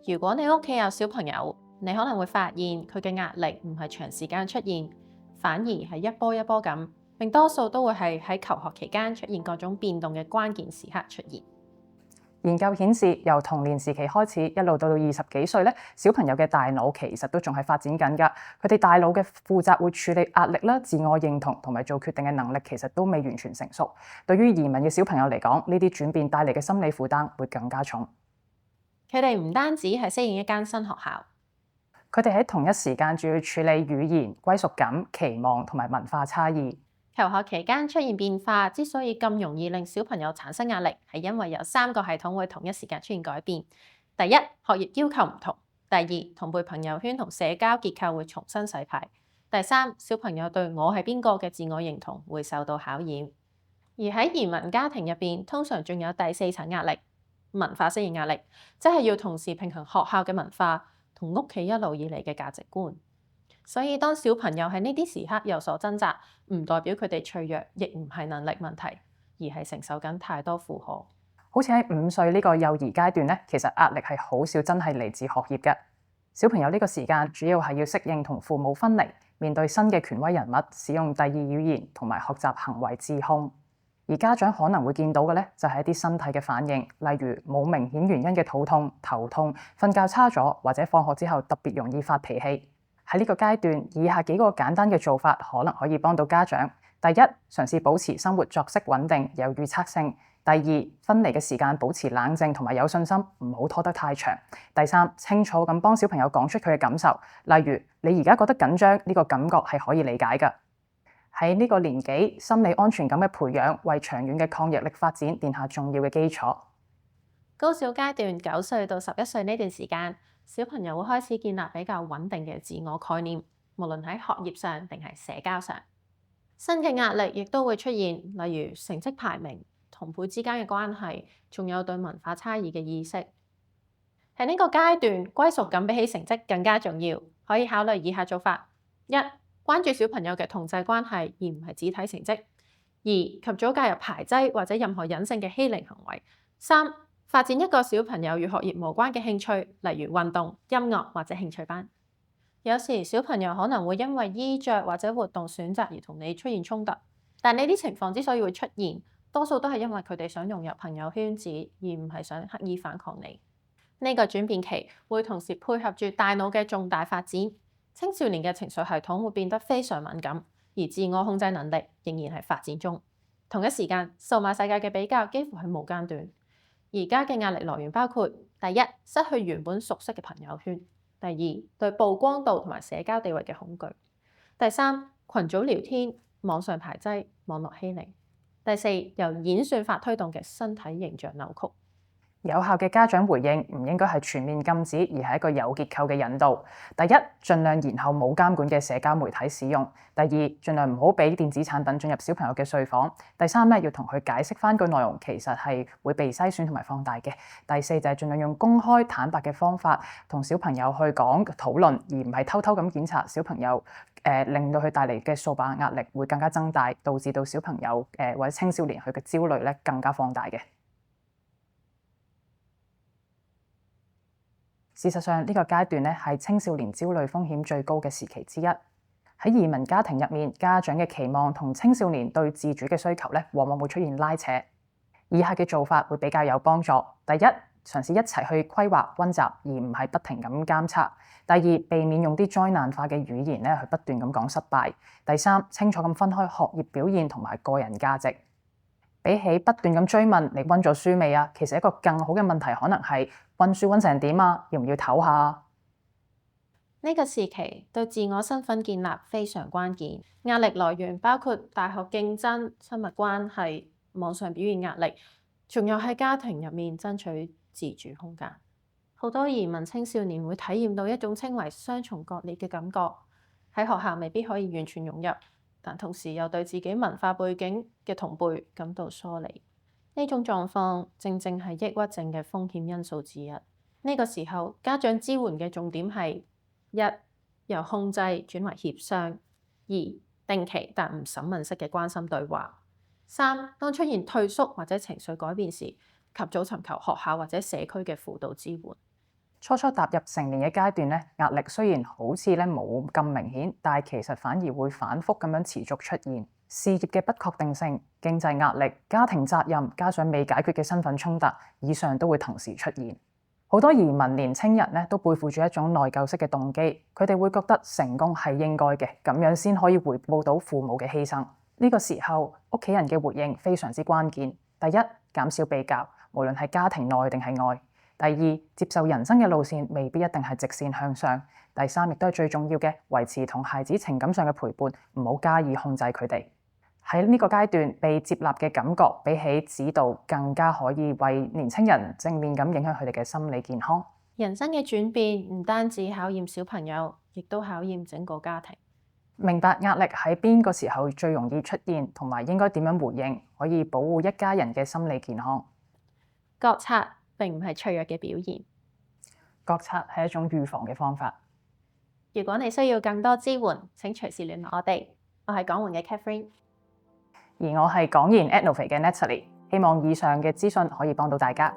如果你屋企有小朋友，你可能會發現佢嘅壓力唔係長時間出現，反而係一波一波咁，並多數都會係喺求學期間出現各種變動嘅關鍵時刻出現。研究顯示，由童年時期開始，一路到20幾歲咧，小朋友嘅大腦其實都仲係發展緊㗎。佢哋大腦嘅負責會處理壓力啦、自我認同同埋做決定嘅能力，其實都未完全成熟。對於移民嘅小朋友嚟講，呢啲轉變帶嚟嘅心理負擔會更加重。佢哋唔單止係適應一間新學校，佢哋喺同一時間仲要處理語言、歸屬感、期望同埋文化差異。求學期間出現變化，之所以咁容易令小朋友產生壓力，係因為有3個系統會同一時間出現改變。第一，學業要求唔同；第二，同輩朋友圈同社交結構會重新洗牌；第三，小朋友對我係邊個嘅自我認同會受到考驗。而喺移民家庭入邊，通常仲有第4層壓力，文化適應壓力，即係要同時平衡學校嘅文化同屋企一路以嚟嘅價值觀。所以當小朋友喺呢啲時刻有所掙扎，唔代表佢哋脆弱，亦唔係能力問題，而係承受緊太多負荷。好似喺5歲呢個幼兒階段咧，其實壓力係好少真係嚟自學業嘅。小朋友呢個時間主要係要適應同父母分離，面對新嘅權威人物，使用第二語言同埋學習行為自控。而家長可能會見到嘅咧，就係一啲身體嘅反應，例如冇明顯原因嘅肚痛、頭痛、瞓覺差咗，或者放學之後特別容易發脾氣。喺呢個階段，以下幾個簡單嘅做法可能可以幫到家長。第一，嘗試保持生活作息穩定、有預測性。第二，分離嘅時間保持冷靜同埋有信心，唔好拖得太長。第三，清楚咁幫小朋友講出佢嘅感受，例如你而家覺得緊張，呢個感覺係可以理解㗎。喺呢個年紀，心理安全感嘅培養，為長遠嘅抗逆力發展奠下重要嘅基礎。高小階段9歲到11歲呢段時間，小朋友會開始建立比較穩定嘅自我概念，無論喺學業上定係社交上。新嘅壓力亦都會出現，例如成績排名、同輩之間嘅關係，仲有對文化差異嘅意識。喺呢個階段，歸屬感比起成績更加重要，可以考慮以下做法：一、關注小朋友嘅同儕關係，而唔係只睇成績；二、及早介入排擠或者任何隱性嘅欺凌行為；三、發展一個小朋友與學業無關嘅興趣，例如運動、音樂或者興趣班。有時小朋友可能會因為衣着或者活動選擇而同你出現衝突，但呢啲情況之所以會出現，多數都係因為佢哋想融入朋友圈子，而唔係想刻意反抗你。呢個轉變期會同時配合住大腦嘅重大發展，青少年嘅情緒系統會變得非常敏感，而自我控制能力仍然係發展中。同一時間，數碼世界嘅比較幾乎係無間斷。而家嘅壓力來源包括：第一，失去原本熟悉嘅朋友圈；第二，對曝光度同埋社交地位嘅恐懼；第三，群組聊天、網上排擠、網絡欺凌；第四，由演算法推動嘅身體形象扭曲。有效嘅家長回應唔應該係全面禁止，而係一個有結構嘅引導。第一，盡量延後冇監管嘅社交媒體使用；第二，盡量唔好俾電子產品進入小朋友嘅睡房；第三咧，要同佢解釋翻個內容其實係會被篩選同埋放大嘅；第四就係盡量用公開坦白嘅方法同小朋友去講討論，而唔係偷偷咁檢查小朋友，令到佢帶嚟嘅數碼壓力會更加增大，導致到小朋友或者青少年佢嘅焦慮咧更加放大嘅。事實上，呢個階段咧係青少年焦慮風險最高嘅時期之一。喺移民家庭入面，家長嘅期望同青少年對自主嘅需求咧，往往會出現拉扯。以下嘅做法會比較有幫助：第一，嘗試一齊去規劃溫習，而唔係不停咁監測；第二，避免用啲災難化嘅語言咧去不斷咁講失敗；第三，清楚咁分開學業表現同埋個人價值。比起不斷咁追問你溫咗書未啊，其實一個更好嘅問題可能係溫書溫成點啊，要唔要唞下啊？呢個時期對自我身份建立非常關鍵，壓力來源包括大學競爭、親密關係、網上表現壓力，仲有喺家庭入面爭取自主空間。好多移民青少年會體驗到一種稱為雙重割裂嘅感覺，喺學校未必可以完全融入，但同時又對自己文化背景嘅同輩感到疏離。呢種狀況正正係抑鬱症嘅風險因素之一。呢個時候，家長支援嘅重點係：一、由控制轉為協商；二、定期但唔審問式嘅關心對話；三、當出現退縮或者情緒改變時，及早尋求學校或者社區嘅輔導支援。初初踏入成年嘅階段咧，壓力雖然好似咧冇咁明顯，但係其實反而會反覆咁樣持續出現。事業嘅不確定性、經濟壓力、家庭責任，加上未解決嘅身份衝突，以上都會同時出現。好多移民年青人咧都背負住一種內疚式嘅動機，佢哋會覺得成功係應該嘅，咁樣先可以回報到父母嘅犧牲。呢個時候，屋企人嘅回應非常之關鍵。第一，減少比較，無論係家庭內定係外。第二，接受人生嘅路線未必一定係直線向上。第三，亦都係最重要嘅，維持同孩子情感上嘅陪伴，唔好加以控制佢哋。喺呢個階段，被接納嘅感覺比起指導更加可以為年青人正面咁影響佢哋嘅心理健康。人生嘅轉變唔單止考驗小朋友，亦都考驗整個家庭。明白壓力喺邊個時候最容易出現，同埋應該點樣回應，可以保護一家人嘅心理健康。覺察並唔係脆弱嘅表現，覺察係一種預防嘅方法。如果你需要更多支援，請隨時聯絡我哋。我係港援嘅 Catherine，而我係港研 Ethnofaith 嘅 Natalie，希望以上嘅資訊可以幫到大家。